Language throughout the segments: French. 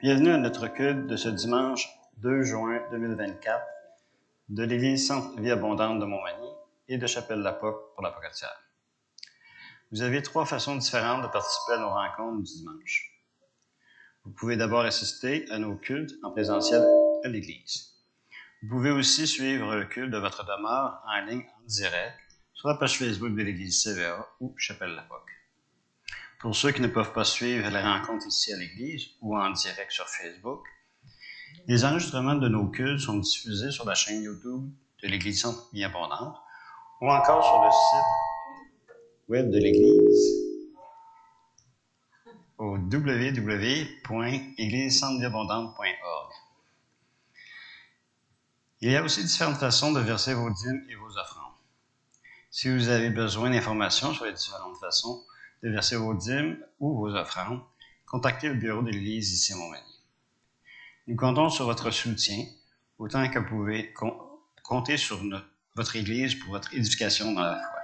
Bienvenue à notre culte de ce dimanche 2 juin 2024 de l'Église Sainte-Vie Abondante de Montmagny et de Chapelle-la-Poque pour la Pocatière. Vous avez 3 façons différentes de participer à nos rencontres du dimanche. Vous pouvez d'abord assister à nos cultes en présentiel à l'Église. Vous pouvez aussi suivre le culte de votre demeure en ligne en direct sur la page Facebook de l'Église CVA ou Chapelle-la-Poque. Pour ceux qui ne peuvent pas suivre les rencontres ici à l'Église ou en direct sur Facebook, les enregistrements de nos cultes sont diffusés sur la chaîne YouTube de l'Église Sainte-Vie Abondante ou encore sur le site web de l'Église au www.églisesaintevieabondante.org. Il y a aussi différentes façons de verser vos dîmes et vos offrandes. Si vous avez besoin d'informations sur les différentes façons de verser vos dîmes ou vos offrandes, contactez le bureau de l'Église ici à Montmagny. Nous comptons sur votre soutien, autant que vous pouvez compter sur votre Église pour votre éducation dans la foi.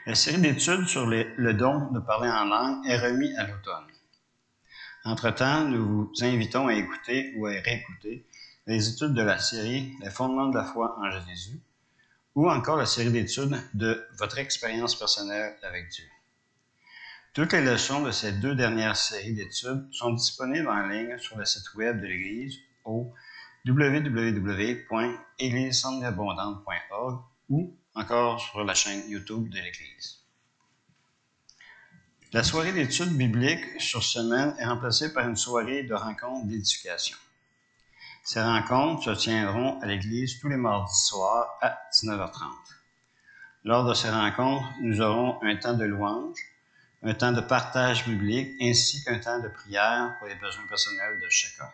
La série d'études sur le don de parler en langue est remise à l'automne. Entre-temps, nous vous invitons à écouter ou à réécouter les études de la série « Les fondements de la foi en Jésus » ou encore la série d'études de votre expérience personnelle avec Dieu. Toutes les leçons de ces 2 dernières séries d'études sont disponibles en ligne sur le site web de l'Église au www.églisesaintevieabondante.org ou encore sur la chaîne YouTube de l'Église. La soirée d'études bibliques sur semaine est remplacée par une soirée de rencontres d'éducation. Ces rencontres se tiendront à l'Église tous les mardis soirs à 19h30. Lors de ces rencontres, nous aurons un temps de louange, un temps de partage biblique ainsi qu'un temps de prière pour les besoins personnels de chacun.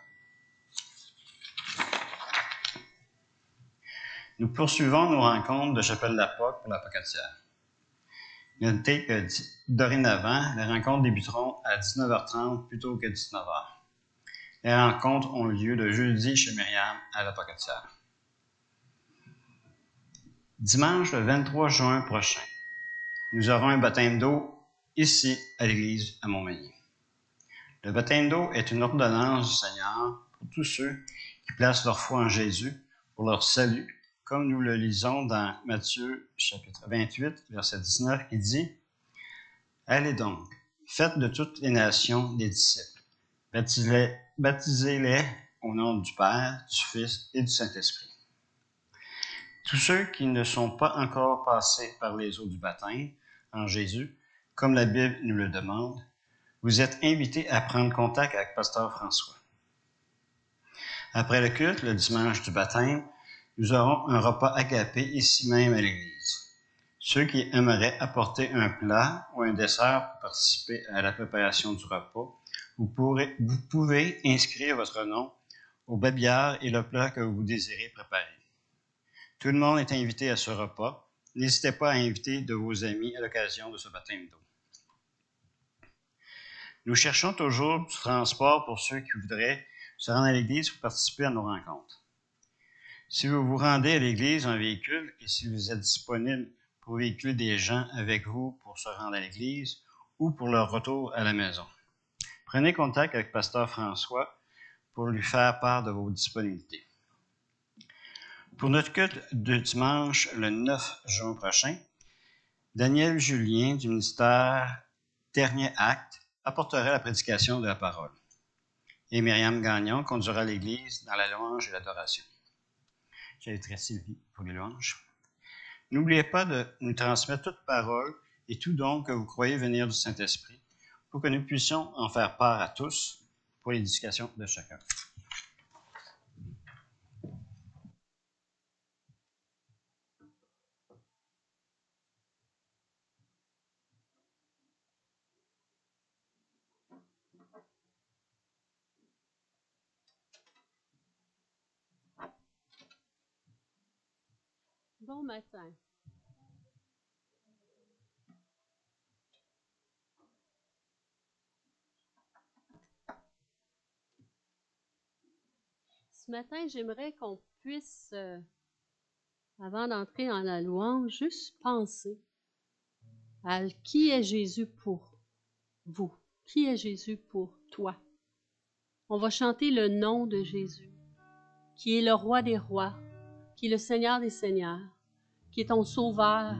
Nous poursuivons nos rencontres de Chapelle-la-Poque pour la Pocatière. Notez que dorénavant, les rencontres débuteront à 19h30 plutôt que 19h. Les rencontres ont lieu le jeudi chez Myriam à la Pocatière. Dimanche le 23 juin prochain, nous aurons un baptême d'eau ici à l'Église à Montmagny. Le baptême d'eau est une ordonnance du Seigneur pour tous ceux qui placent leur foi en Jésus pour leur salut, comme nous le lisons dans Matthieu chapitre 28, verset 19, qui dit « Allez donc, faites de toutes les nations des disciples, baptisez-les au nom du Père, du Fils et du Saint-Esprit. Tous ceux qui ne sont pas encore passés par les eaux du baptême en Jésus, comme la Bible nous le demande, vous êtes invités à prendre contact avec Pasteur François. Après le culte, le dimanche du baptême, nous aurons un repas agapé ici même à l'Église. Ceux qui aimeraient apporter un plat ou un dessert pour participer à la préparation du repas, vous pouvez inscrire votre nom au babillard et le plat que vous désirez préparer. Tout le monde est invité à ce repas. N'hésitez pas à inviter de vos amis à l'occasion de ce baptême d'eau. Nous cherchons toujours du transport pour ceux qui voudraient se rendre à l'Église pour participer à nos rencontres. Si vous vous rendez à l'Église en véhicule et si vous êtes disponible pour véhiculer des gens avec vous pour se rendre à l'Église ou pour leur retour à la maison, prenez contact avec Pasteur François pour lui faire part de vos disponibilités. Pour notre culte de dimanche, le 9 juin prochain, Daniel Julien du ministère Dernier Acte apportera la prédication de la parole. Et Myriam Gagnon conduira l'Église dans la louange et l'adoration. J'inviterai Sylvie pour les louanges. N'oubliez pas de nous transmettre toute parole et tout don que vous croyez venir du Saint-Esprit pour que nous puissions en faire part à tous pour l'édification de chacun. Bon matin. Ce matin, j'aimerais qu'on puisse, avant d'entrer dans la louange, juste penser Qui est Jésus pour vous? Qui est Jésus pour toi? On va chanter le nom de Jésus, qui est le roi des rois, qui est le Seigneur des seigneurs, qui est ton sauveur,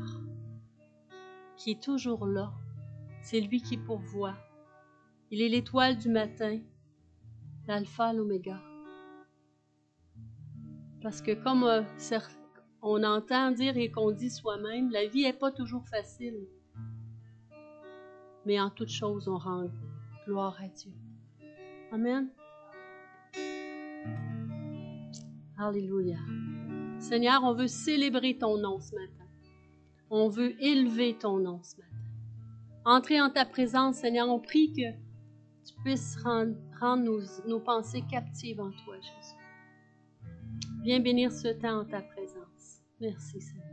qui est toujours là. C'est lui qui pourvoit. Il est l'étoile du matin, l'alpha, l'oméga. Parce que comme on entend dire et qu'on dit soi-même, la vie n'est pas toujours facile. Mais en toute chose, on rend gloire à Dieu. Amen. Alléluia. Seigneur, on veut célébrer ton nom ce matin. On veut élever ton nom ce matin. Entrer en ta présence, Seigneur, on prie que tu puisses rendre nos pensées captives en toi, Jésus. Viens bénir ce temps en ta présence. Merci, Seigneur.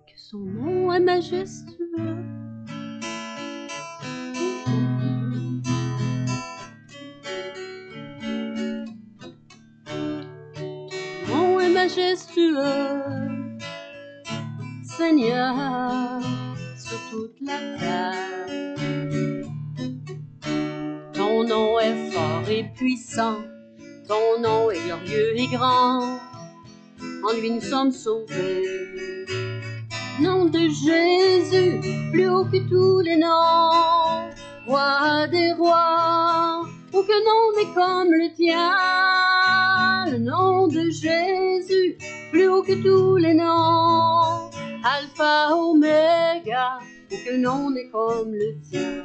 Que son nom est majestueux. Ton nom est majestueux, Seigneur, sur toute la terre. Ton nom est fort et puissant, ton nom est glorieux et grand, en lui nous sommes sauvés. Nom de Jésus, plus haut que tous les noms, roi des rois, aucun nom n'est comme le tien. Le nom de Jésus, plus haut que tous les noms, alpha, oméga, aucun nom n'est comme le tien.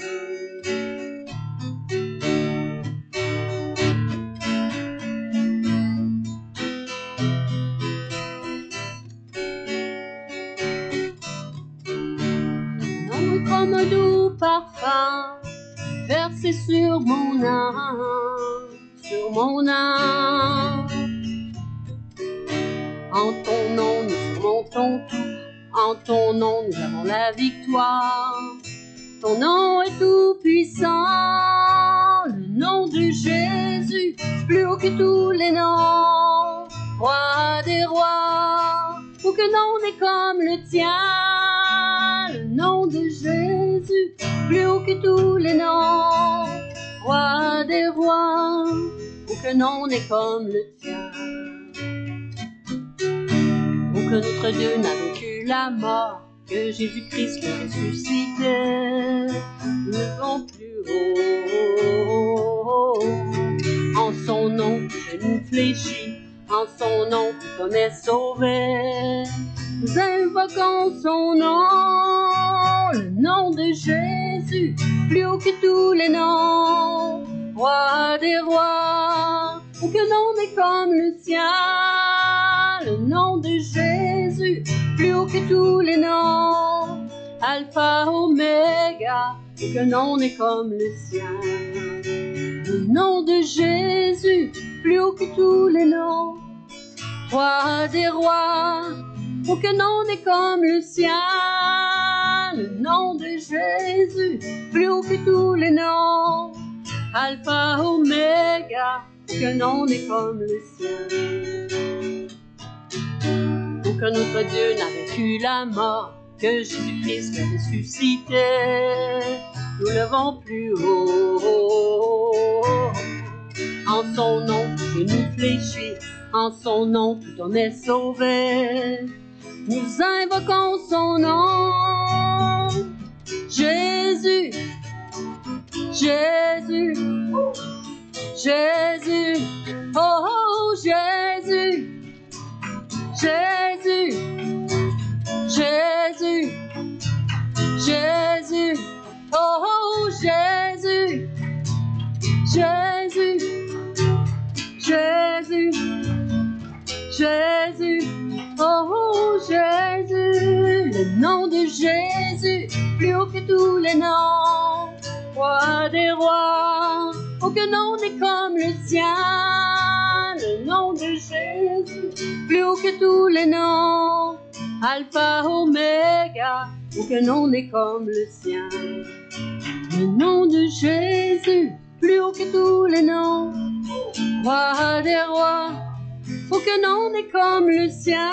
Comme un doux parfum versé sur mon âme, sur mon âme. En ton nom nous surmontons tout, en ton nom nous avons la victoire. Ton nom est tout puissant, le nom de Jésus, plus haut que tous les noms, roi des rois, aucun nom n'est comme le tien. Le nom de Jésus, plus haut que tous les noms, roi des rois, aucun nom n'est comme le tien. Aucun autre Dieu n'a vaincu la mort, que Jésus-Christ le ressuscité. Nous levons plus haut, en son nom, je nous fléchis, en son nom, tout homme est sauvé. Nous invoquons son nom, le nom de Jésus, plus haut que tous les noms, roi des rois, aucun nom n'est comme le sien. Le nom de Jésus, plus haut que tous les noms, alpha, oméga, aucun nom n'est comme le sien. Le nom de Jésus, plus haut que tous les noms, roi des rois, aucun nom n'est comme le sien. Le nom de Jésus, plus haut que tous les noms, alpha, oméga, aucun nom n'est comme le sien. Aucun autre Dieu n'a vaincu la mort, que Jésus-Christ le ressuscité. Nous levons plus haut, en son nom, je nous fléchis, en son nom, tout homme est sauvé. Nous invoquons son nom, Jésus, Jésus, Jésus, oh, oh Jésus, Jésus, Jésus, Jésus, oh, oh Jésus, Jésus, Jésus, Jésus, oh Jésus, le nom de Jésus, plus haut que tous les noms, roi des rois, aucun nom n'est comme le sien. Le nom de Jésus, plus haut que tous les noms, alpha, oméga, aucun nom n'est comme le sien. Le nom de Jésus, plus haut que tous les noms, roi des rois, aucun nom n'est comme le sien.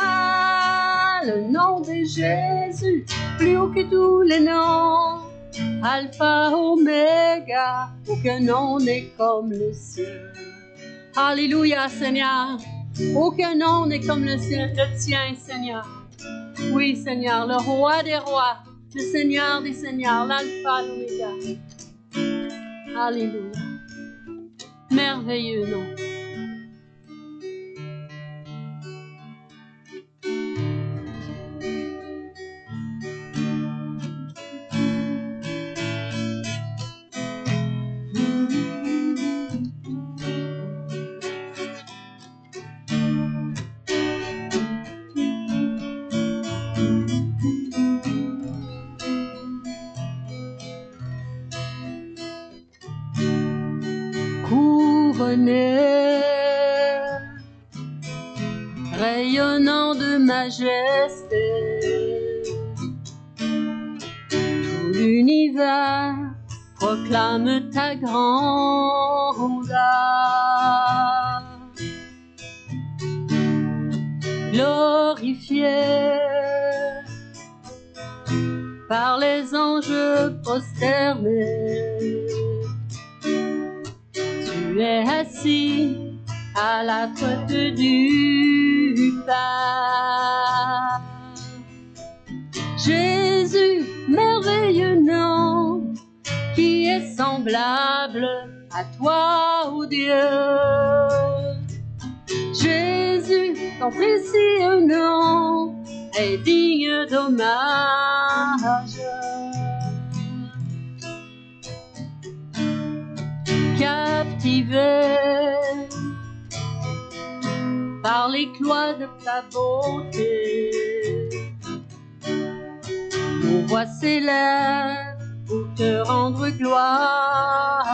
Le nom de Jésus, plus haut que tous les noms. Alpha, Oméga, aucun nom n'est comme le sien. Alléluia, Seigneur, aucun nom n'est comme le tien, Seigneur. Oui, Seigneur, le roi des rois, le Seigneur des seigneurs, l'Alpha, l'Oméga. Alléluia. Merveilleux nom. Couronné, rayonnant de majesté, tout l'univers proclame ta grandeur. Glorifié par les anges prosternés, tu es assis à la côte du Père. Jésus, merveilleux nom, qui est semblable à toi, ô Dieu. Jésus, ton précieux nom est digne d'hommage. Captivé par l'éclat de ta beauté, nos voix s'élèvent pour te rendre gloire.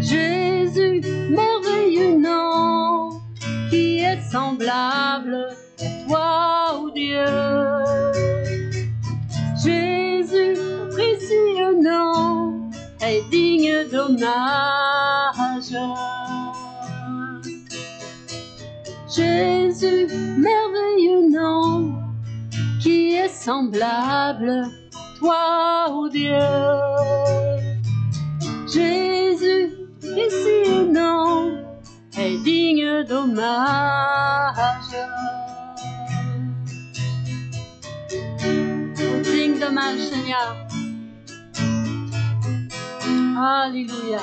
Jésus, merveilleux nom, qui est semblable à toi, ô Dieu. Jésus, ton précieux nom est digne d'hommage. Jésus, merveilleux nom, qui est semblable à toi, ô Dieu. Jésus, précieux nom est digne d'hommage. Digne d'hommage, Seigneur. Alléluia.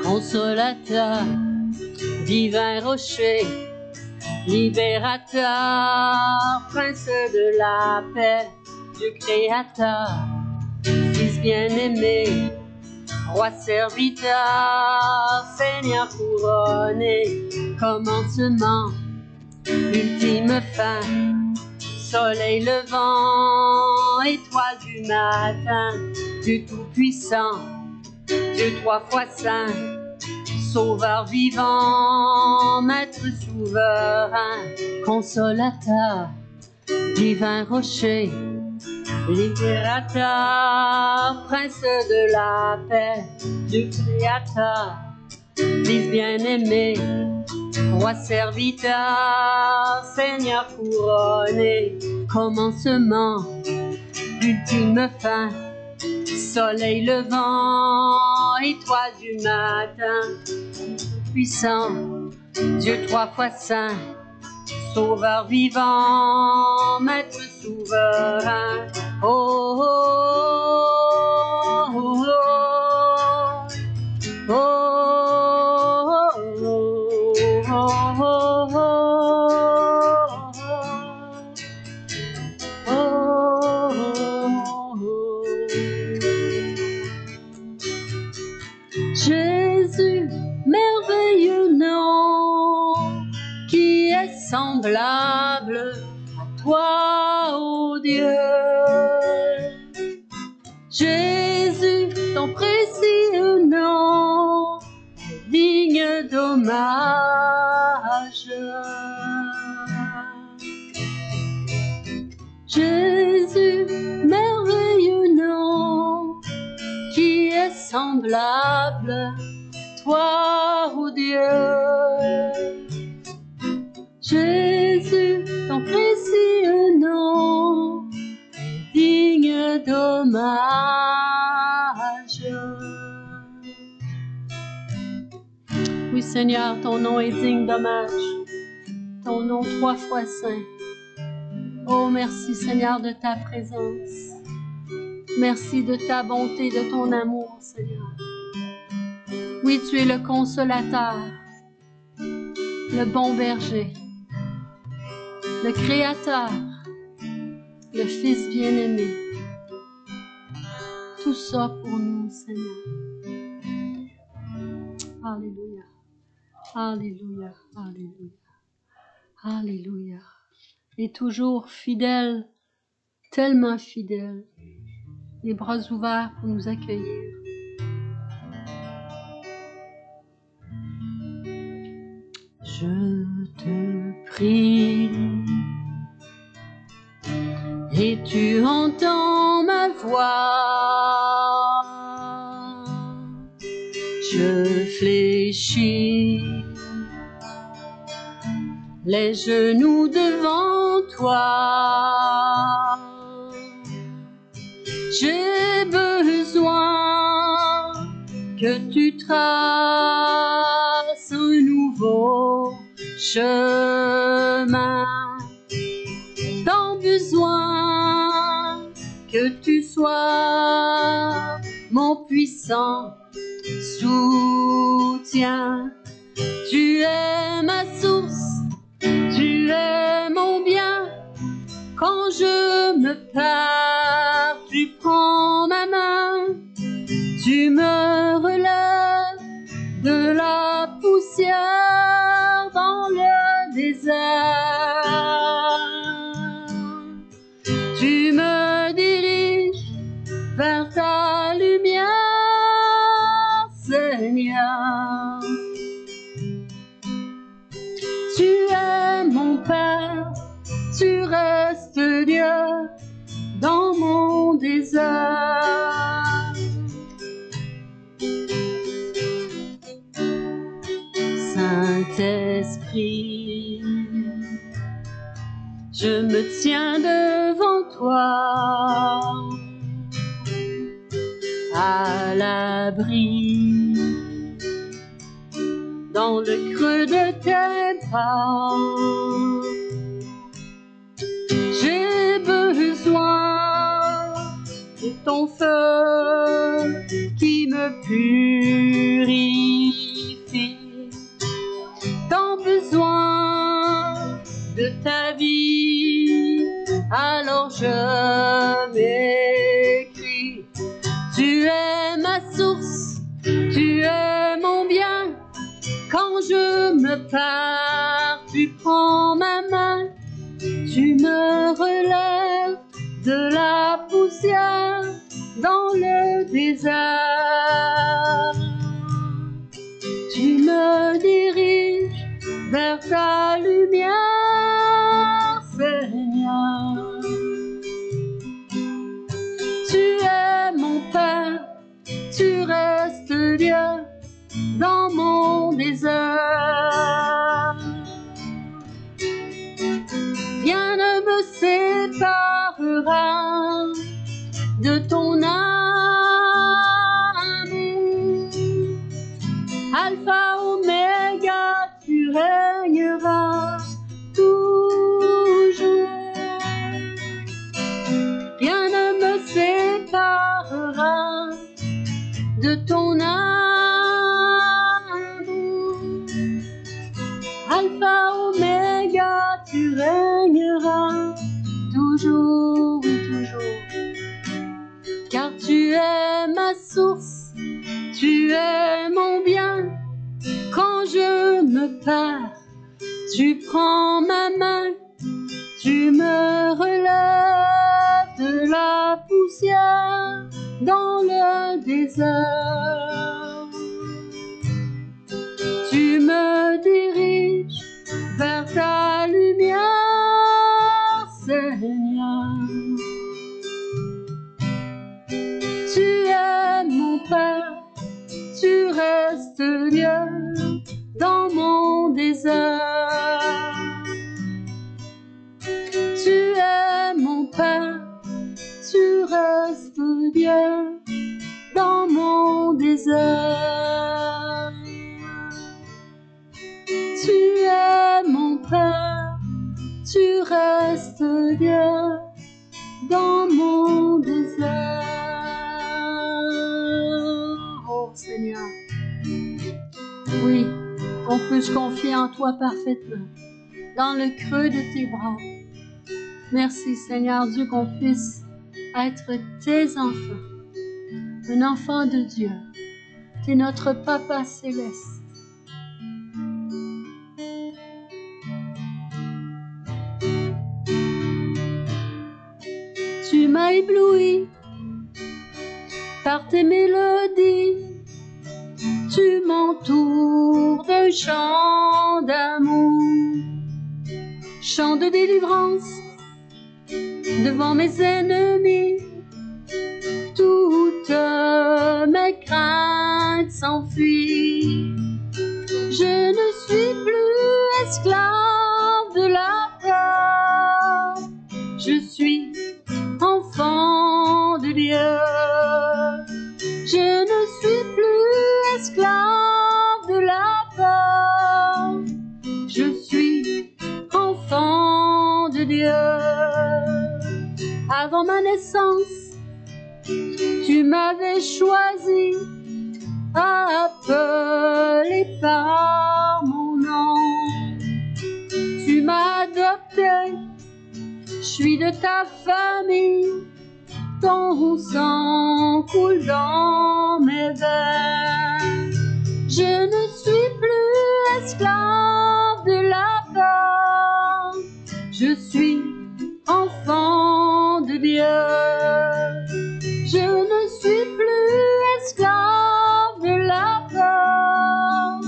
Consolateur, divin rocher, libérateur, prince de la paix, Dieu créateur, Fils bien-aimé, roi serviteur, Seigneur couronné, commencement, ultime fin, soleil levant, étoile du matin, Dieu tout-puissant, Dieu trois fois saint, Sauveur vivant, Maître souverain, consolateur, divin rocher, libérateur, prince de la paix, Dieu créateur, Fils bien-aimé, roi serviteur, Seigneur couronné, commencement, ultime fin, soleil levant, étoile du matin, puissant, Dieu trois fois saint, Sauveur vivant, Maître souverain. Oh, oh, oh, oh, oh, oh, oh, oh. Jésus, merveilleux nom, qui est semblable à toi, ô Dieu. Jésus, ton précieux nom est digne d'hommage. semblable, toi, ô Dieu. Jésus, ton précieux nom est digne d'hommage. Oui, Seigneur, ton nom est digne d'hommage. Ton nom 3 fois saint. Oh, merci, Seigneur, de ta présence. Merci de ta bonté, de ton amour, Seigneur. Oui, tu es le consolateur, le bon berger, le créateur, le Fils bien-aimé. Tout ça pour nous, Seigneur. Alléluia. Alléluia. Alléluia. Alléluia. Et toujours fidèle, tellement fidèle, les bras ouverts pour nous accueillir. Je te prie, et tu entends ma voix. Je fléchis, les genoux devant toi. J'ai besoin que tu traces un nouveau chemin. Tant besoin que tu sois mon puissant soutien. Tu es ma source, tu es mon bien. Quand je me perds, tu prends ma main. Tu me relèves de la poussière dans le désert. Tu me diriges vers ta lumière, Seigneur. Tu es mon Père, tu restes Dieu dans mon désert. Saint-Esprit, je me tiens devant toi, à l'abri, dans le creux de tes pas. J'ai besoin de ton feu qui me purifie. Tant besoin de ta vie, alors je m'écris. Tu es ma source, tu es mon bien. Quand je me perds, tu prends ma main. Tu me relèves de la poussière dans le désert. Tu me diriges vers ta lumière, Seigneur. Tu es mon Père, tu restes Dieu dans mon désert. Rien ne me séparera de ton amour. Alpha, Oméga, tu régneras toujours. Rien ne me séparera de ton amour. Alpha, Oméga, tu régneras toujours, oui, toujours. Car tu es ma source, tu es mon bien. Quand je me perds, tu prends ma main. Tu me relèves de la poussière dans le désert. Tu me diriges vers ta lumière, Seigneur. Tu es mon Père, Dieu dans mon désert. Tu es mon Père, tu restes Dieu dans mon désert. Oh Seigneur, oui, on peut se confier en toi parfaitement, dans le creux de tes bras. Merci Seigneur Dieu qu'on puisse être tes enfants, un enfant de Dieu. Tu es notre Papa céleste. Tu m'as ébloui par tes mélodies, tu m'entoures d'un chant d'amour, chant de délivrance devant mes ennemis. Toutes mes craintes s'enfuient. Je ne suis plus esclave de la peur. Je suis enfant de Dieu. Je ne suis plus esclave de la peur. Je suis enfant de Dieu. Avant ma naissance, tu m'avais choisi, appelé par mon nom. Tu m'as adopté, je suis de ta famille. Ton sang coule dans mes veines. Je ne suis plus esclave de la peur. Je suis enfant de Dieu. Je ne suis plus esclave de la peur.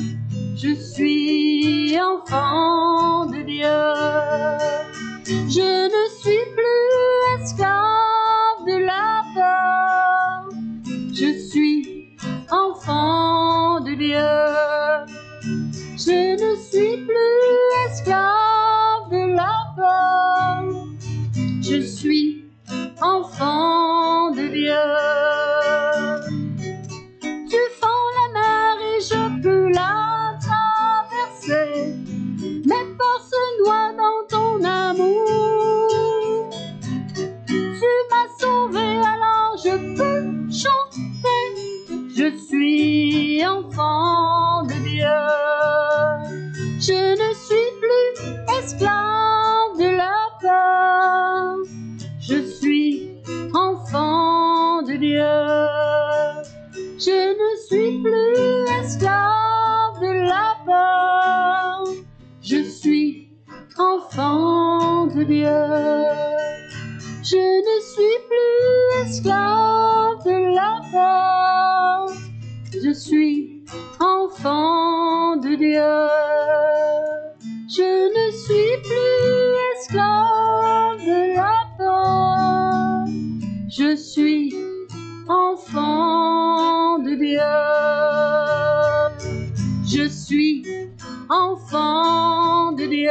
Je suis enfant de Dieu. Je ne suis plus esclave de la peur. Je suis enfant de Dieu. Je ne suis plus esclave de la peur. Je suis enfant de Dieu. Tu fends la mer et je peux la traverser. Mes forces se noient dans ton amour. Tu m'as sauvé, alors je peux chanter. Je suis enfant de Dieu. Je ne suis plus esclave de la peur. Je suis enfant de Dieu. Je ne suis plus esclave de la peur. Je suis enfant de Dieu. Je ne suis plus esclave de la peur. Je suis enfant de Dieu. Je ne suis plus esclave de la peur. Je suis enfant de Dieu. Je suis enfant de Dieu.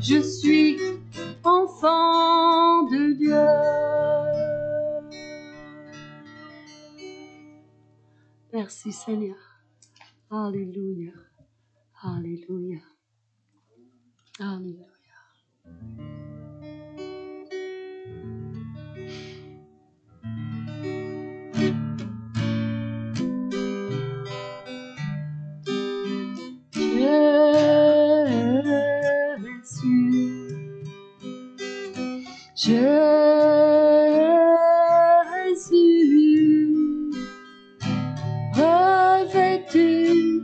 Je suis enfant de Dieu. Merci Seigneur. Alléluia. Alléluia. Alléluia. Jésus, revêtu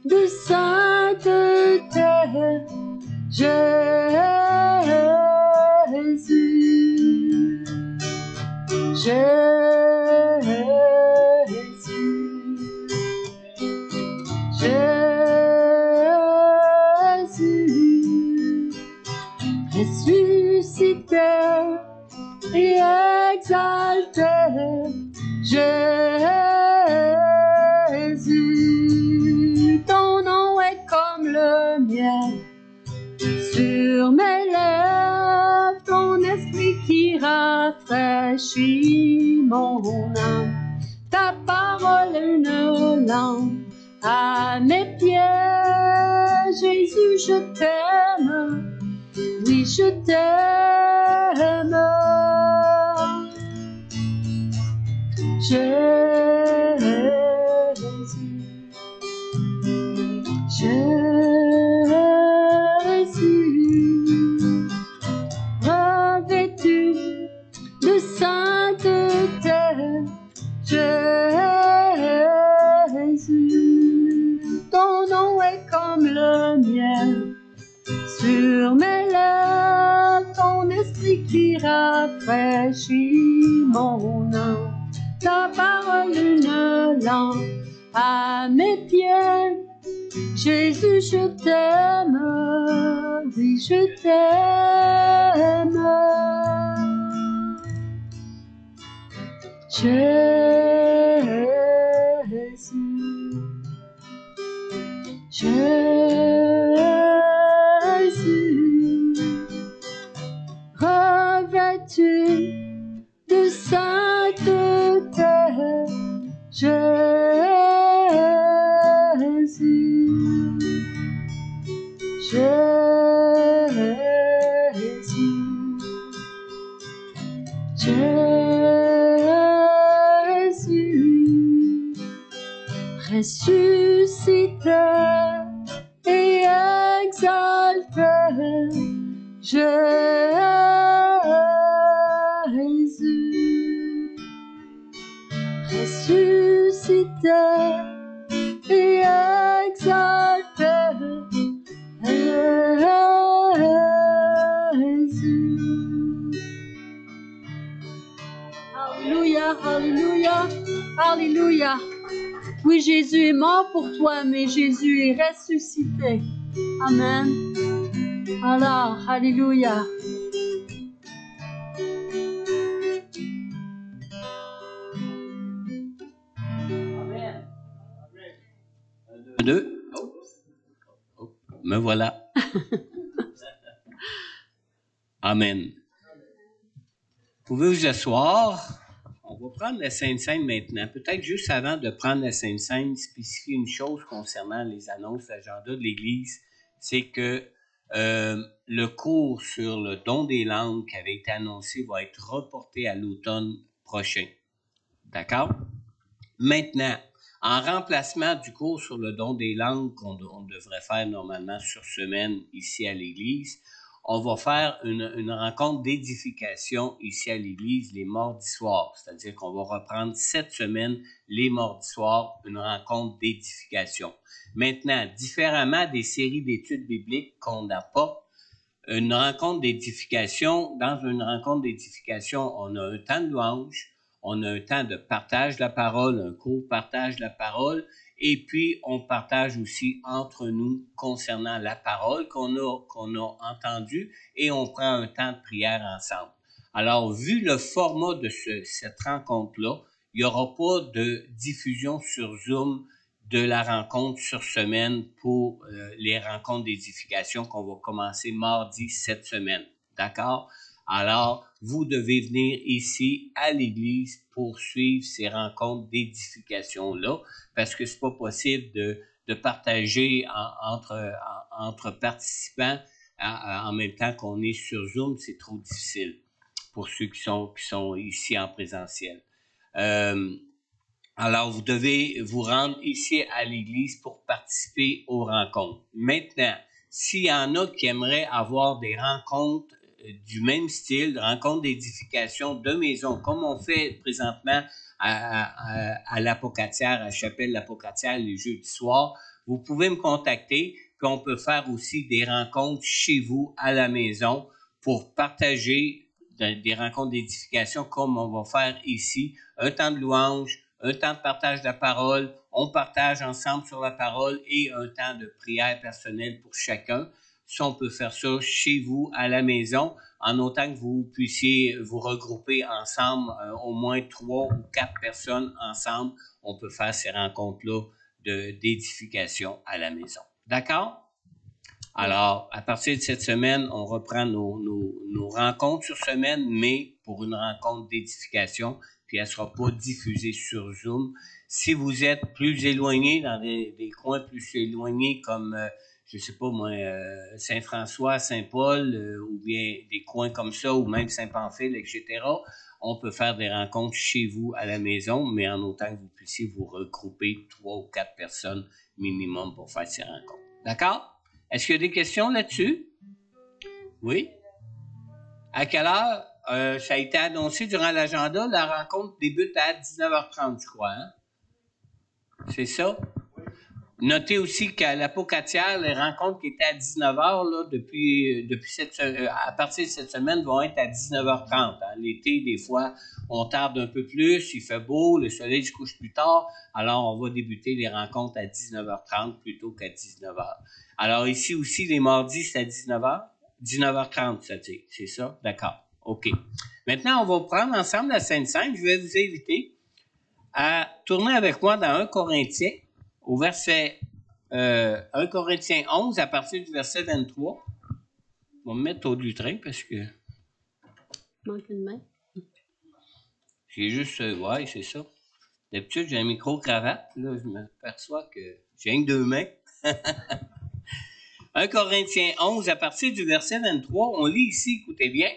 de sainteté, Jésus, ressuscité et exalté, Jésus, ton nom est comme le miel sur mes lèvres, ton esprit qui rafraîchit rafraîchit mon âme. Ta parole est une lampe à mes pieds. Jésus, je t'aime. Oui, je t'aime. Jésus, revêtu de sainteté, Jésus, ton nom est comme le miel sur mes lèvres, ton esprit qui rafraîchit mon âme. Ta parole une lampe à mes pieds. Jésus, je t'aime, oui, je t'aime. Jésus, Jésus, revêtu de sainteté, Jésus, Jésus, Jésus, ressuscité et exalté, Jésus, ressuscité et exalté, Jésus. Alléluia, alléluia, alléluia. Oui, Jésus est mort pour toi, mais Jésus est ressuscité. Amen. Alors, alléluia. Amen. Un, deux. Oh, me voilà. Amen. Vous pouvez vous asseoir. On va prendre la Sainte Seine maintenant. Peut-être juste avant de prendre la Sainte Seine, spécifier une chose concernant les annonces, l'agenda de l'Église, c'est que le cours sur le don des langues qui avait été annoncé va être reporté à l'automne prochain. D'accord? Maintenant, en remplacement du cours sur le don des langues qu'on devrait faire normalement sur semaine ici à l'Église, on va faire une rencontre d'édification ici à l'Église les mardis soirs. C'est-à-dire qu'on va reprendre cette semaine, les mardis soirs, une rencontre d'édification. Maintenant, différemment des séries d'études bibliques qu'on apporte, une rencontre d'édification, dans une rencontre d'édification, on a un temps de louange, on a un temps de partage de la parole, un court partage de la parole, et puis on partage aussi entre nous concernant la parole qu'on a entendue, et on prend un temps de prière ensemble. Alors, vu le format de cette rencontre-là, il n'y aura pas de diffusion sur Zoom de la rencontre sur semaine pour les rencontres d'édification qu'on va commencer mardi cette semaine. D'accord? Alors, vous devez venir ici à l'Église pour suivre ces rencontres d'édification-là, parce que c'est pas possible de partager entre participants en même temps qu'on est sur Zoom, c'est trop difficile pour ceux qui sont ici en présentiel. Alors, vous devez vous rendre ici à l'Église pour participer aux rencontres. Maintenant, s'il y en a qui aimeraient avoir des rencontres du même style, rencontres d'édification de maison, comme on fait présentement à l'Apocatière, à Chapelle l'Apocatière les jeudis soirs, vous pouvez me contacter, puis on peut faire aussi des rencontres chez vous à la maison pour partager des rencontres d'édification comme on va faire ici, un temps de louange, un temps de partage de la parole, on partage ensemble sur la parole et un temps de prière personnelle pour chacun. Si on peut faire ça chez vous, à la maison, en autant que vous puissiez vous regrouper ensemble, au moins 3 ou 4 personnes ensemble, on peut faire ces rencontres-là d'édification à la maison. D'accord? Alors, à partir de cette semaine, on reprend nos rencontres sur semaine, mais pour une rencontre d'édification, puis elle ne sera pas diffusée sur Zoom. Si vous êtes plus éloigné, dans des coins plus éloignés comme, je ne sais pas moi, Saint-François, Saint-Paul, ou bien des coins comme ça, ou même Saint-Pamphile, etc., on peut faire des rencontres chez vous à la maison, mais en autant que vous puissiez vous regrouper 3 ou 4 personnes minimum pour faire ces rencontres. D'accord? Est-ce qu'il y a des questions là-dessus? Oui? À quelle heure? Ça a été annoncé durant l'agenda. La rencontre débute à 19h30, je crois. Hein? C'est ça? Notez aussi qu'à l'Apocatière, les rencontres qui étaient à 19h, là, depuis à partir de cette semaine, vont être à 19h30. Hein. L'été, des fois, on tarde un peu plus, il fait beau, le soleil se couche plus tard, alors on va débuter les rencontres à 19h30 plutôt qu'à 19h. Alors ici aussi, les mardis, c'est à 19h? 19h30, ça dit, c'est ça? D'accord, OK. Maintenant, on va prendre ensemble la Sainte Seine. Je vais vous inviter à tourner avec moi dans 1 Corinthiens, au verset 1 Corinthiens 11, à partir du verset 23. On va me mettre au du train parce que... Manque une main. J'ai juste... ouais, c'est ça. D'habitude, j'ai un micro-cravate. Là, je m'aperçois que j'ai rien que 2 mains. 1 Corinthiens 11, à partir du verset 23, on lit ici, écoutez bien.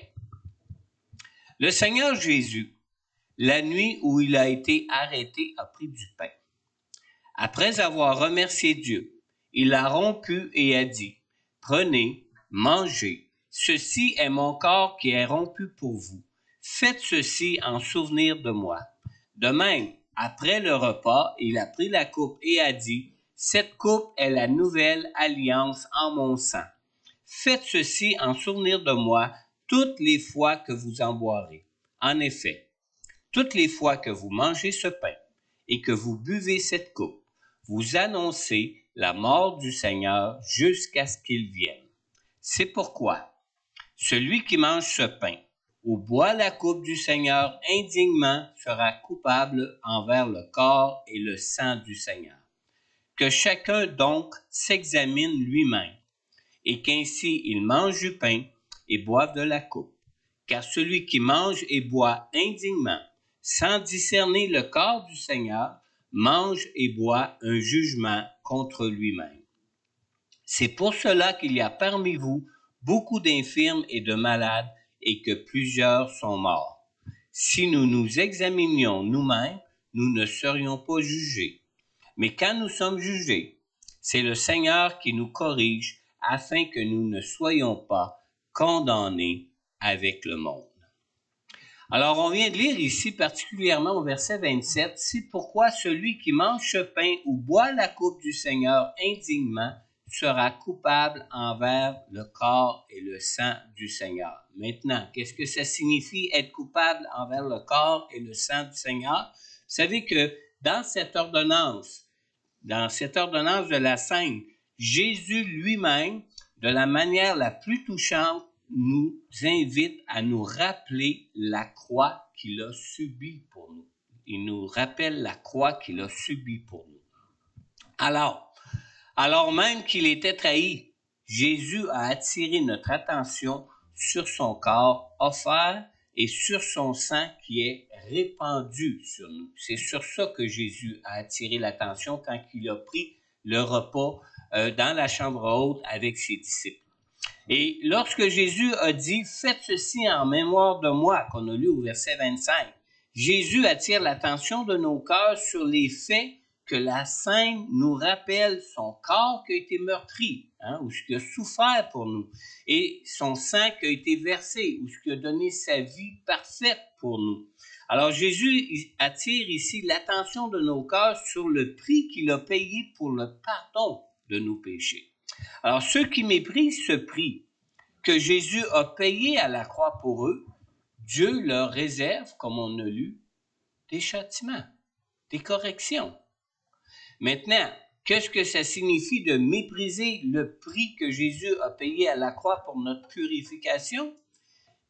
Le Seigneur Jésus, la nuit où il a été arrêté, a pris du pain. Après avoir remercié Dieu, il l'a rompu et a dit, « Prenez, mangez, ceci est mon corps qui est rompu pour vous. Faites ceci en souvenir de moi. » De même, après le repas, il a pris la coupe et a dit, « Cette coupe est la nouvelle alliance en mon sang. Faites ceci en souvenir de moi toutes les fois que vous en boirez. En effet, toutes les fois que vous mangez ce pain et que vous buvez cette coupe, vous annoncez la mort du Seigneur jusqu'à ce qu'il vienne. C'est pourquoi celui qui mange ce pain ou boit la coupe du Seigneur indignement sera coupable envers le corps et le sang du Seigneur. Que chacun donc s'examine lui-même, et qu'ainsi il mange du pain et boive de la coupe. Car celui qui mange et boit indignement, sans discerner le corps du Seigneur, mange et boit un jugement contre lui-même. C'est pour cela qu'il y a parmi vous beaucoup d'infirmes et de malades, et que plusieurs sont morts. Si nous nous examinions nous-mêmes, nous ne serions pas jugés. Mais quand nous sommes jugés, c'est le Seigneur qui nous corrige, afin que nous ne soyons pas condamnés avec le monde. Alors, on vient de lire ici, particulièrement au verset 27, « C'est pourquoi celui qui mange ce pain ou boit la coupe du Seigneur indignement sera coupable envers le corps et le sang du Seigneur. » Maintenant, qu'est-ce que ça signifie être coupable envers le corps et le sang du Seigneur? Vous savez que dans cette ordonnance de la Sainte, Jésus lui-même, de la manière la plus touchante, nous invite à nous rappeler la croix qu'il a subie pour nous. Il nous rappelle la croix qu'il a subie pour nous. Alors même qu'il était trahi, Jésus a attiré notre attention sur son corps offert et sur son sang qui est répandu sur nous. C'est sur ça que Jésus a attiré l'attention quand il a pris le repas dans la chambre haute avec ses disciples. Et lorsque Jésus a dit « Faites ceci en mémoire de moi », qu'on a lu au verset 25, Jésus attire l'attention de nos cœurs sur les faits que la Sainte nous rappelle son corps qui a été meurtri, ou ce qui a souffert pour nous, et son sang qui a été versé, ou ce qui a donné sa vie parfaite pour nous. Alors Jésus attire ici l'attention de nos cœurs sur le prix qu'il a payé pour le pardon de nos péchés. Alors ceux qui méprisent ce prix que Jésus a payé à la croix pour eux, Dieu leur réserve, comme on a lu, des châtiments, des corrections. Maintenant, qu'est-ce que ça signifie de mépriser le prix que Jésus a payé à la croix pour notre purification?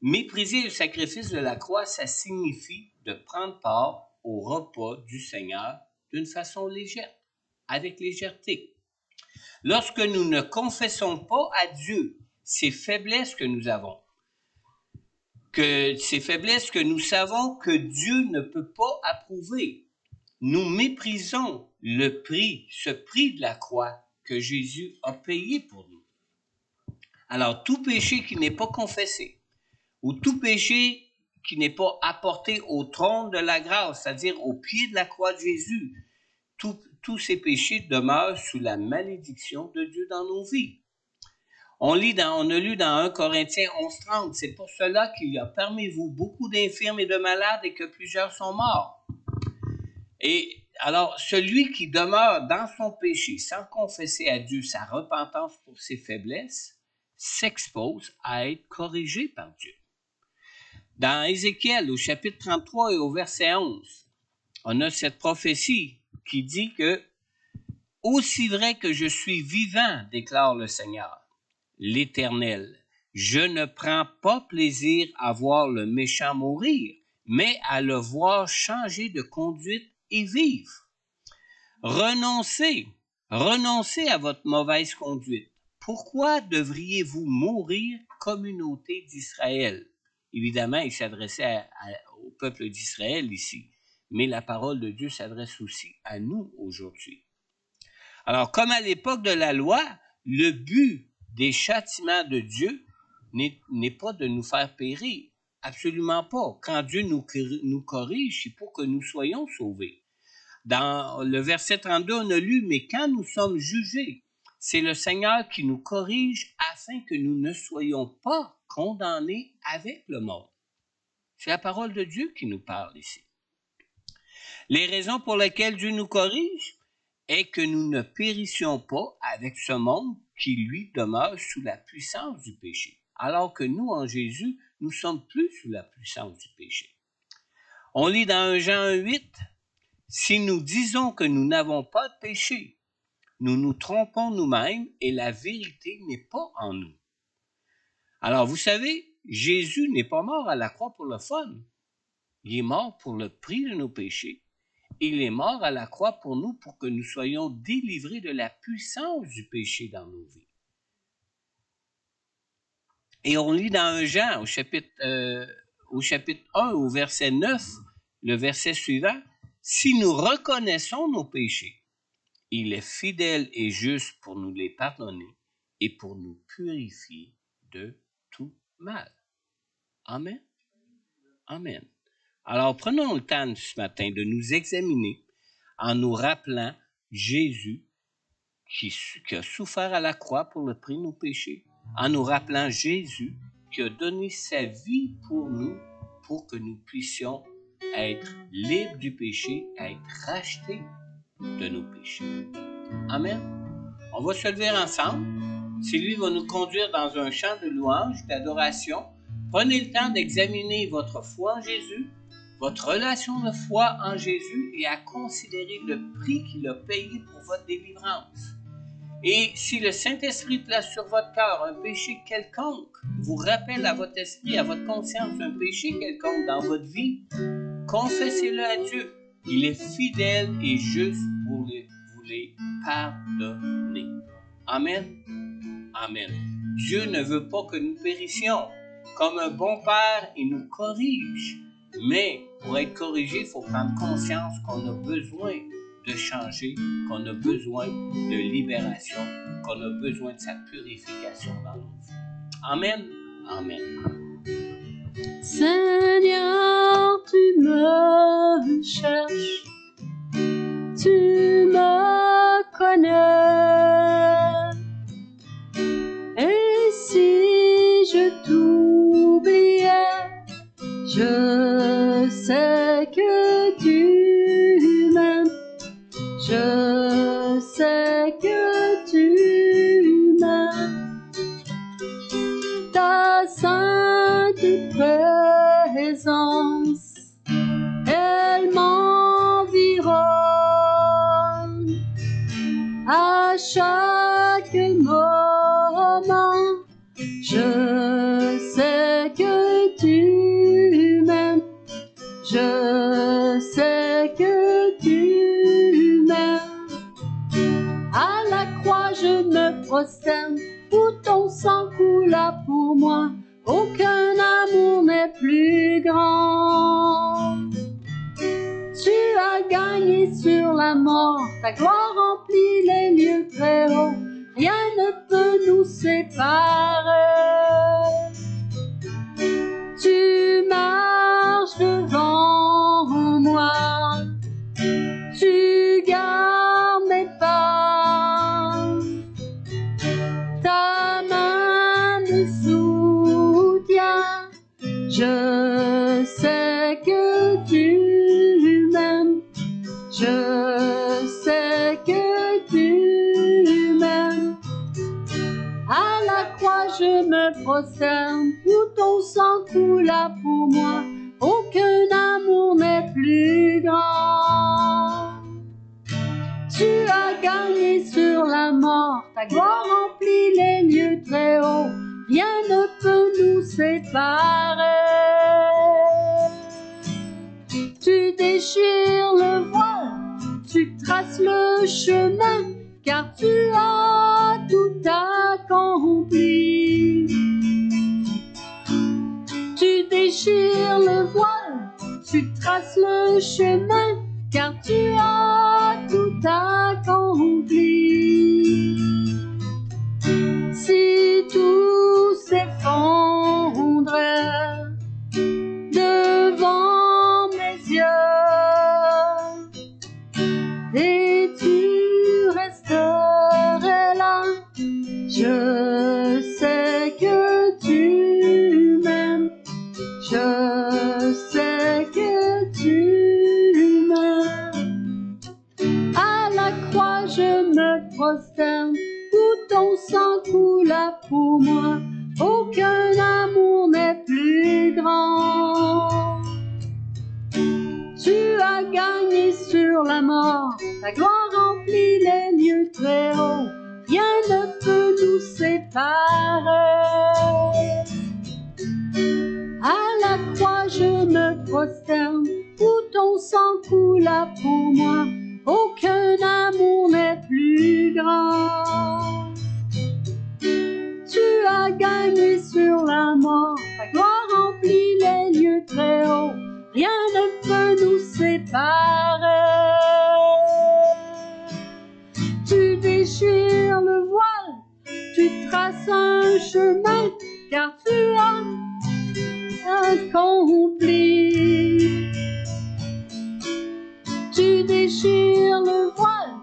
Mépriser le sacrifice de la croix, ça signifie de prendre part au repas du Seigneur d'une façon légère, avec légèreté. Lorsque nous ne confessons pas à Dieu ces faiblesses que nous avons, ces faiblesses que nous savons que Dieu ne peut pas approuver. Nous méprisons ce prix de la croix que Jésus a payé pour nous. Alors, tout péché qui n'est pas confessé, ou tout péché qui n'est pas apporté au trône de la grâce, c'est-à-dire au pied de la croix de Jésus, tous ces péchés demeurent sous la malédiction de Dieu dans nos vies. On a lu dans 1 Corinthiens 11:30, c'est pour cela qu'il y a parmi vous beaucoup d'infirmes et de malades et que plusieurs sont morts. Et alors, celui qui demeure dans son péché sans confesser à Dieu sa repentance pour ses faiblesses s'expose à être corrigé par Dieu. Dans Ézéchiel, au chapitre 33 et au verset 11, on a cette prophétie qui dit que « Aussi vrai que je suis vivant, déclare le Seigneur, l'Éternel, je ne prends pas plaisir à voir le méchant mourir, mais à le voir changer de conduite et vivre. Renoncez à votre mauvaise conduite. Pourquoi devriez-vous mourir, communauté d'Israël? » Évidemment, il s'adressait au peuple d'Israël ici, mais la parole de Dieu s'adresse aussi à nous aujourd'hui. Alors, comme à l'époque de la loi, le but des châtiments de Dieu n'est pas de nous faire périr, absolument pas. Quand Dieu nous corrige, c'est pour que nous soyons sauvés. Dans le verset 32, on a lu « Mais quand nous sommes jugés, c'est le Seigneur qui nous corrige afin que nous ne soyons pas condamnés avec le monde. » C'est la parole de Dieu qui nous parle ici. Les raisons pour lesquelles Dieu nous corrige est que nous ne périssions pas avec ce monde qui, lui, demeure sous la puissance du péché, alors que nous, en Jésus, nous sommes plus sous la puissance du péché. On lit dans 1 Jean 1:8, « Si nous disons que nous n'avons pas de péché, nous nous trompons nous-mêmes et la vérité n'est pas en nous. » Alors, vous savez, Jésus n'est pas mort à la croix pour le fun. Il est mort pour le prix de nos péchés. Il est mort à la croix pour nous, pour que nous soyons délivrés de la puissance du péché dans nos vies. Et on lit dans 1 Jean, au chapitre 1, au verset 9, le verset suivant, « Si nous reconnaissons nos péchés, il est fidèle et juste pour nous les pardonner et pour nous purifier de tout mal. » Amen. Amen. Alors, prenons le temps ce matin de nous examiner en nous rappelant Jésus qui a souffert à la croix pour le prix de nos péchés, en nous rappelant Jésus qui a donné sa vie pour nous, pour que nous puissions être libres du péché, être rachetés de nos péchés. Amen. On va se lever ensemble. Sylvie va nous conduire dans un chant de louange, d'adoration. Prenez le temps d'examiner votre foi en Jésus, votre relation de foi en Jésus et à considérer le prix qu'il a payé pour votre délivrance. Et si le Saint-Esprit place sur votre cœur un péché quelconque, vous rappelle à votre esprit, à votre conscience un péché quelconque dans votre vie, confessez-le à Dieu. Il est fidèle et juste pour vous les pardonner. Amen. Amen. Dieu ne veut pas que nous périssions. Comme un bon père, il nous corrige. Mais pour être corrigé, il faut prendre conscience qu'on a besoin de changer, qu'on a besoin de libération, qu'on a besoin de sa purification dans nos vies. Amen. Amen. Seigneur, tu me cherches, tu me connais. Et si je t'oubliais, je sais que tu m'aimes. Je sais que tu m'aimes. Ta sainte présence, elle m'environne. À chaque moment, je sais que tu m'aimes. Je sais que tu m'aimes. À la croix, je me prosterne, où ton sang coula pour moi. Aucun amour n'est plus la mort, ta gloire remplit les lieux très hauts, rien ne peut nous séparer. Tu marches devant moi, tu gardes mes pas, ta main me soutient, je sais que tu m'aimes, je sais que tu m'aimes. À la croix je me prosterne, où ton sang coula pour moi, aucun amour n'est plus grand. Tu as gagné sur la mort, ta gloire remplit les lieux très hauts, rien ne peut nous séparer. Tu déchires le voile, tu traces le chemin, car tu as tout accompli. Tu déchires le voile, tu traces le chemin, car tu as tout accompli. Si tout s'effondre devant mes yeux, et tu resterais là, je sais que tu m'aimes, je sais que tu m'aimes. À la croix je me prosterne, où ton sang coula pour moi, aucun amour n'est plus grand. Tu as gagné sur la mort, ta gloire remplit les lieux très hauts, rien ne peut nous séparer. À la croix je me prosterne, où ton sang coula pour moi, aucun amour n'est plus grand. Tu as gagné sur la mort, ta gloire remplit les lieux très hauts, rien ne peut nous séparer. Tu déchires le voile, tu traces un chemin, car tu as accompli. Tu déchires le voile,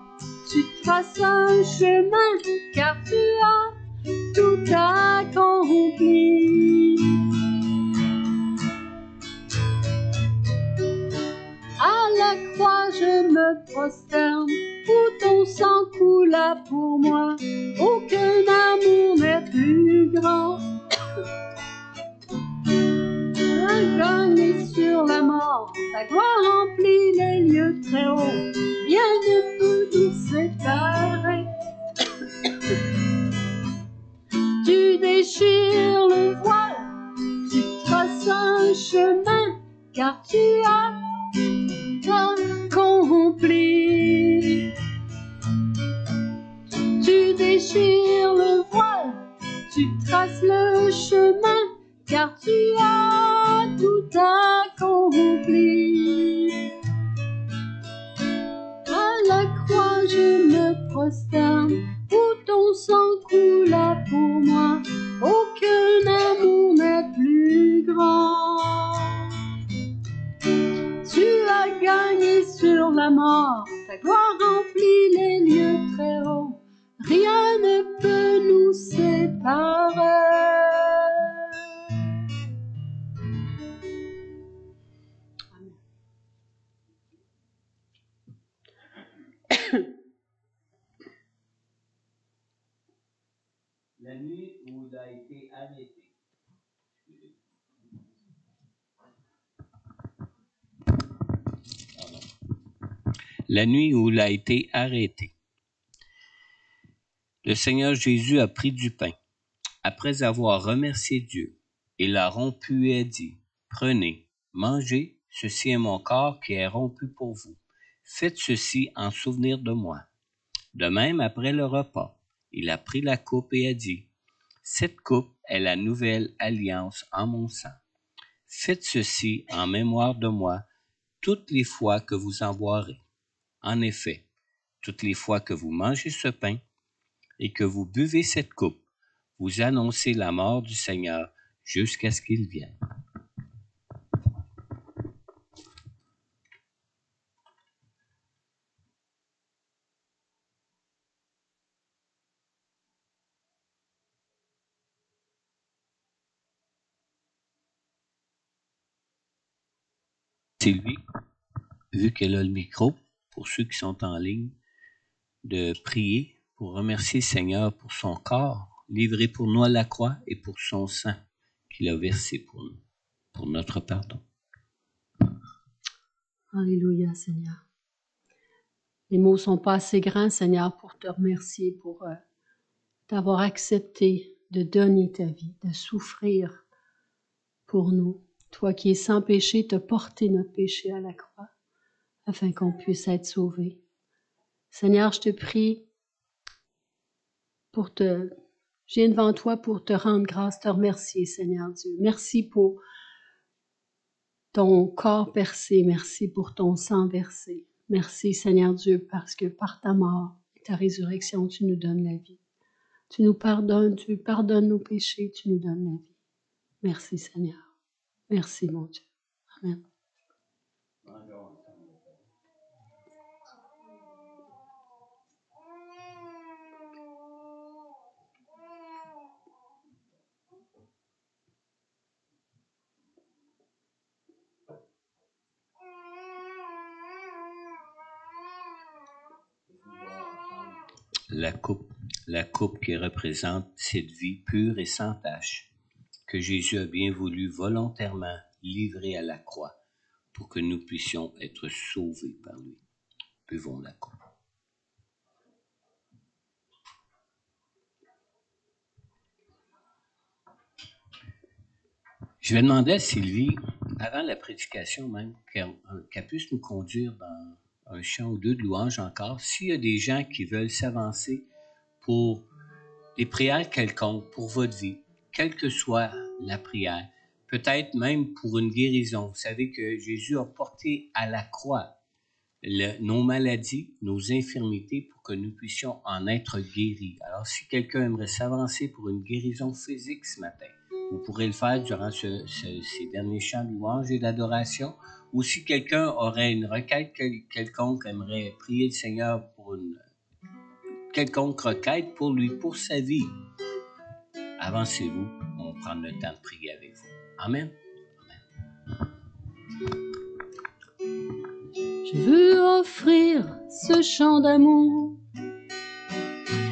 tu traces un chemin, car tu as tout accompli. À la croix je me prosterne, où ton sang coula pour moi, aucun amour n'est plus grand. Tu as gagné sur la mort, ta gloire remplit les lieux très hauts, rien ne peut nous séparer. Tu déchires le voile, tu traces un chemin, car tu as accompli. Tu déchires le voile, tu traces le chemin, car tu as tout accompli. À la croix je me prosterne, où ton sang coula pour moi, aucun amour n'est plus grand. Tu as gagné sur la mort, ta gloire remplit les lieux très hauts, rien ne peut nous séparer. La nuit où il a été arrêté. La nuit où il a été arrêté. Le Seigneur Jésus a pris du pain. Après avoir remercié Dieu, il l'a rompu et a dit, « Prenez, mangez, ceci est mon corps qui est rompu pour vous. Faites ceci en souvenir de moi. » De même, après le repas, il a pris la coupe et a dit, « Cette coupe est la nouvelle alliance en mon sang. Faites ceci en mémoire de moi toutes les fois que vous en boirez. En effet, toutes les fois que vous mangez ce pain et que vous buvez cette coupe, vous annoncez la mort du Seigneur jusqu'à ce qu'il vienne. Sylvie, vu qu'elle a le micro, pour ceux qui sont en ligne, de prier pour remercier le Seigneur pour son corps livré pour nous à la croix et pour son sang qu'il a versé pour nous, pour notre pardon. Alléluia, Seigneur. Les mots ne sont pas assez grands, Seigneur, pour te remercier, pour t'avoir accepté de donner ta vie, de souffrir pour nous. Toi qui es sans péché, te porter notre péché à la croix, afin qu'on puisse être sauvés. Seigneur, je te prie je viens devant toi pour te rendre grâce, te remercier, Seigneur Dieu. Merci pour ton corps percé, merci pour ton sang versé. Merci, Seigneur Dieu, parce que par ta mort et ta résurrection, tu nous donnes la vie. Tu nous pardonnes, tu pardonnes nos péchés, tu nous donnes la vie. Merci, Seigneur. Merci, mon Dieu. Amen. La coupe qui représente cette vie pure et sans tache que Jésus a bien voulu volontairement livrer à la croix pour que nous puissions être sauvés par lui. Buvons la coupe. Je vais demander à Sylvie, avant la prédication même, qu'elle puisse nous conduire dans un chant ou deux de louange encore. S'il y a des gens qui veulent s'avancer pour des prières quelconques, pour votre vie, quelle que soit la prière, peut-être même pour une guérison. Vous savez que Jésus a porté à la croix nos maladies, nos infirmités, pour que nous puissions en être guéris. Alors, si quelqu'un aimerait s'avancer pour une guérison physique ce matin, vous pourrez le faire durant ces derniers chants de louange et d'adoration. Ou si quelqu'un aurait une requête quelconque, aimerait prier le Seigneur pour une quelconque requête pour lui, pour sa vie, avancez-vous, on va prendre le temps de prier avec vous. Amen. Je veux offrir ce chant d'amour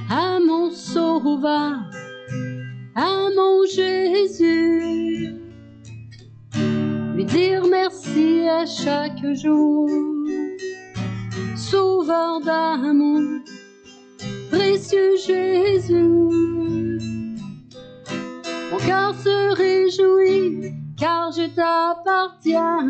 à mon Sauveur, à mon Jésus. Lui dire merci à chaque jour, Sauveur d'amour, précieux Jésus. Mon cœur se réjouit car je t'appartiens.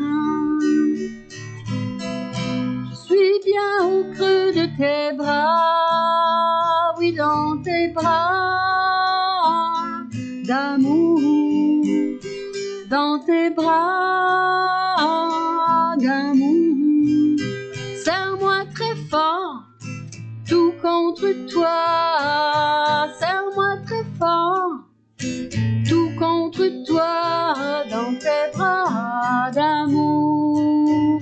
Je suis bien au creux de tes bras, oui, dans tes bras d'amour, dans tes bras d'amour. Serre-moi très fort, tout contre toi, serre-moi très fort, tout contre toi, dans tes bras d'amour.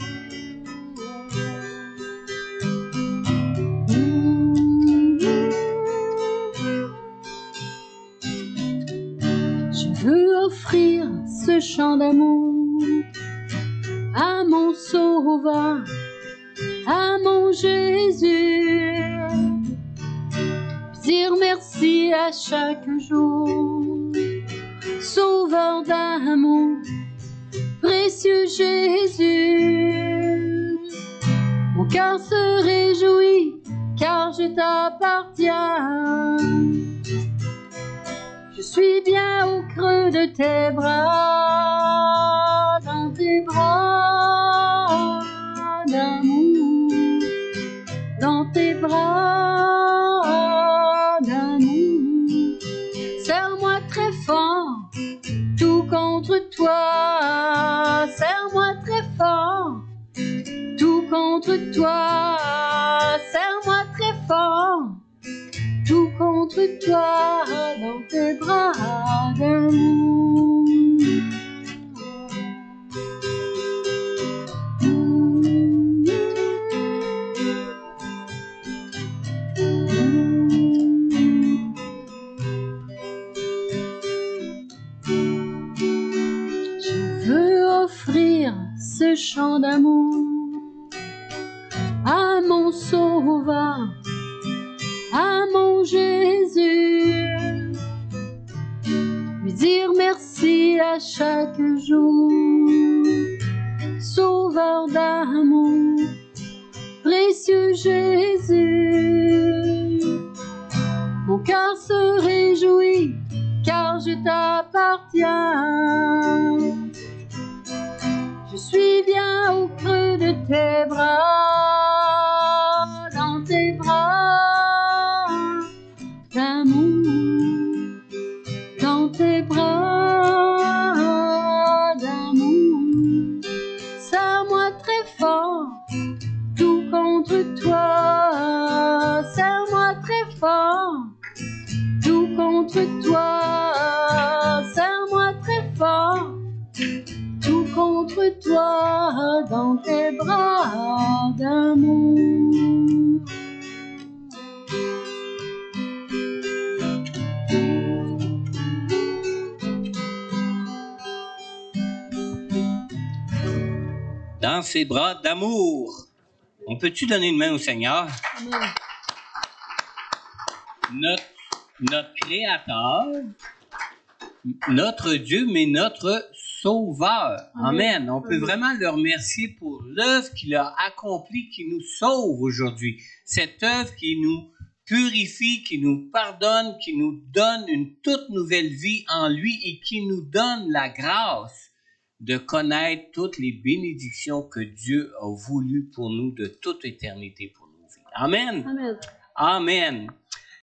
Je veux offrir ce chant d'amour à mon Sauveur, à mon Jésus. Dire merci à chaque jour, Sauveur d'amour, précieux Jésus. Mon cœur se réjouit car je t'appartiens. Je suis bien au creux de tes bras, dans tes bras d'amour, dans tes bras d'amour. Serre-moi très fort, tout contre toi, serre-moi très fort, tout contre toi. toi dans tes bras d'amour. Je veux offrir ce chant d'amour à mon Sauveur, à mon Jésus, lui dire merci à chaque jour, Sauveur d'amour, précieux Jésus. Mon cœur se réjouit car je t'appartiens. Je suis bien au creux de tes bras, dans tes bras d'amour, dans tes bras d'amour. Serre-moi très fort, tout contre toi. Serre-moi très fort, tout contre toi. Serre-moi très fort, tout contre toi, dans tes bras d'amour. Dans ses bras d'amour. On peut-tu donner une main au Seigneur? Amen. Notre Créateur, notre Dieu, mais notre Sauveur. Amen. On peut vraiment le remercier pour l'œuvre qu'il a accomplie, qui nous sauve aujourd'hui. Cette œuvre qui nous purifie, qui nous pardonne, qui nous donne une toute nouvelle vie en lui et qui nous donne la grâce de connaître toutes les bénédictions que Dieu a voulu pour nous de toute éternité pour nos vies. Amen. Amen. Amen.